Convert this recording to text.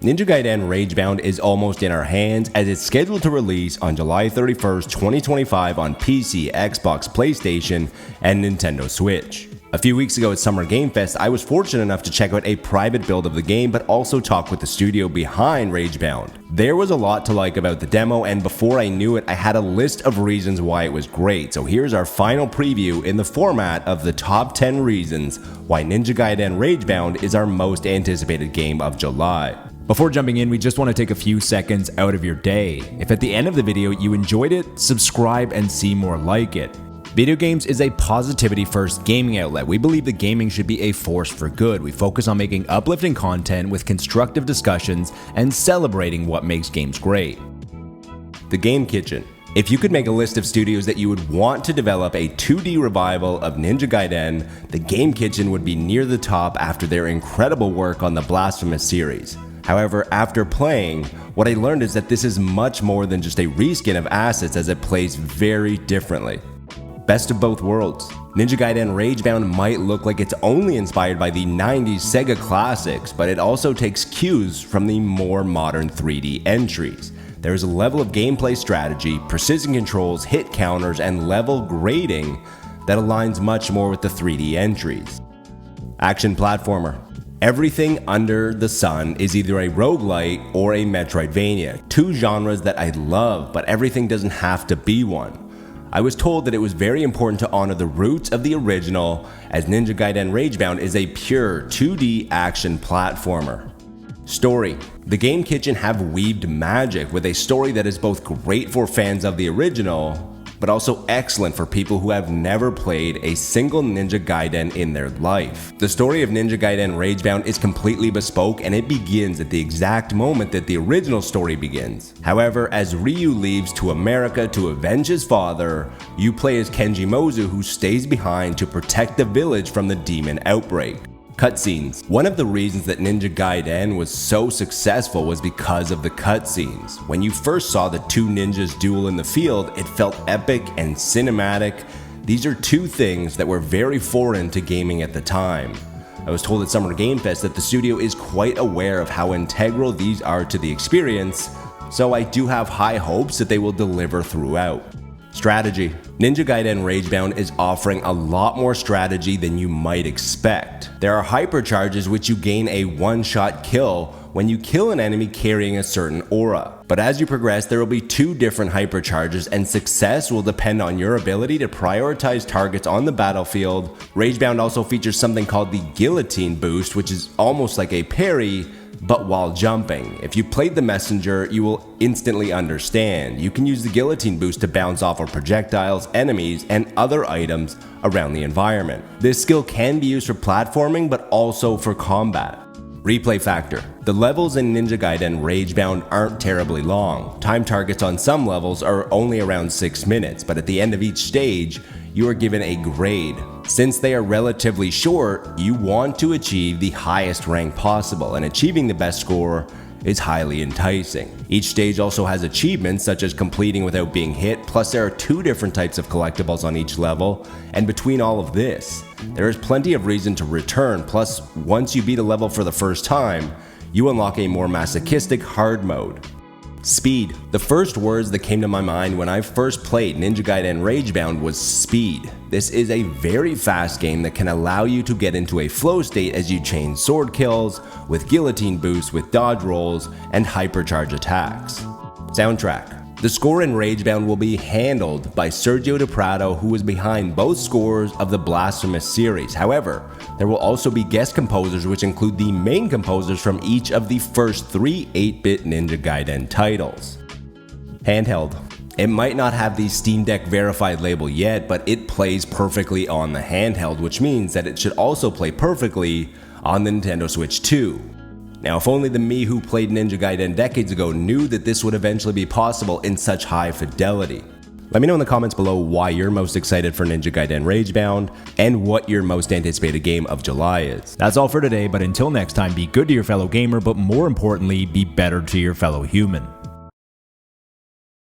Ninja Gaiden Ragebound is almost in our hands as it's scheduled to release on July 31st, 2025 on PC, Xbox, PlayStation, and Nintendo Switch. A few weeks ago at Summer Game Fest, I was fortunate enough to check out a private build of the game, but also talk with the studio behind Ragebound. There was a lot to like about the demo, and before I knew it, I had a list of reasons why it was great. So here's our final preview in the format of the top 10 reasons why Ninja Gaiden Ragebound is our most anticipated game of July. Before jumping in, we just want to take a few seconds out of your day. If at the end of the video you enjoyed it, subscribe and see more like it. Video games is a positivity-first gaming outlet. We believe that gaming should be a force for good. We focus on making uplifting content with constructive discussions and celebrating what makes games great. The Game Kitchen. If you could make a list of studios that you would want to develop a 2D revival of Ninja Gaiden, the Game Kitchen would be near the top after their incredible work on the Blasphemous series. However, after playing, what I learned is that this is much more than just a reskin of assets, as it plays very differently. Best of both worlds. Ninja Gaiden Ragebound might look like it's only inspired by the 90s Sega classics, but it also takes cues from the more modern 3D entries. There is a level of gameplay strategy, precision controls, hit counters, and level grading that aligns much more with the 3D entries. Action platformer. Everything under the sun is either a roguelite or a Metroidvania, two genres that I love, but everything doesn't have to be one. I was told that it was very important to honor the roots of the original, as Ninja Gaiden Ragebound is a pure 2D action platformer. Story. The Game Kitchen have weaved magic with a story that is both great for fans of the original, but also excellent for people who have never played a single Ninja Gaiden in their life. The story of Ninja Gaiden Ragebound is completely bespoke, and it begins at the exact moment that the original story begins. However, as Ryu leaves to America to avenge his father, you play as Kenji Mozu, who stays behind to protect the village from the demon outbreak. Cutscenes. One of the reasons that Ninja Gaiden was so successful was because of the cutscenes. When you first saw the two ninjas duel in the field, it felt epic and cinematic. These are two things that were very foreign to gaming at the time. I was told at Summer Game Fest that the studio is quite aware of how integral these are to the experience, so I do have high hopes that they will deliver throughout. Strategy. Ninja Gaiden Ragebound is offering a lot more strategy than you might expect. There are hypercharges which you gain a one-shot kill when you kill an enemy carrying a certain aura. But as you progress, there will be two different hypercharges, and success will depend on your ability to prioritize targets on the battlefield. Ragebound also features something called the guillotine boost, which is almost like a parry, but while jumping. If you played the messenger, you will instantly understand. You can use the guillotine boost to bounce off of projectiles, enemies, and other items around the environment. This skill can be used for platforming, but also for combat. Replay factor. The levels in Ninja Gaiden Ragebound aren't terribly long. Time targets on some levels are only around 6 minutes, but at the end of each stage, you are given a grade. Since they are relatively short, you want to achieve the highest rank possible, and achieving the best score is highly enticing. Each stage also has achievements such as completing without being hit, plus there are two different types of collectibles on each level, and between all of this, there is plenty of reason to return. Plus, once you beat a level for the first time, you unlock a more masochistic hard mode. Speed. The first words that came to my mind when I first played Ninja Gaiden Ragebound was speed. This is a very fast game that can allow you to get into a flow state as you chain sword kills, with guillotine boosts, with dodge rolls, and hypercharge attacks. Soundtrack. The score in Ragebound will be handled by Sergio De Prado, who was behind both scores of the Blasphemous series. However, there will also be guest composers, which include the main composers from each of the first 3 8-bit Ninja Gaiden titles. Handheld. It might not have the Steam Deck verified label yet, but it plays perfectly on the handheld, which means that it should also play perfectly on the Nintendo Switch 2. Now, if only the me who played Ninja Gaiden decades ago knew that this would eventually be possible in such high fidelity. Let me know in the comments below why you're most excited for Ninja Gaiden Ragebound and what your most anticipated game of July is. That's all for today, but until next time, be good to your fellow gamer, but more importantly, be better to your fellow human.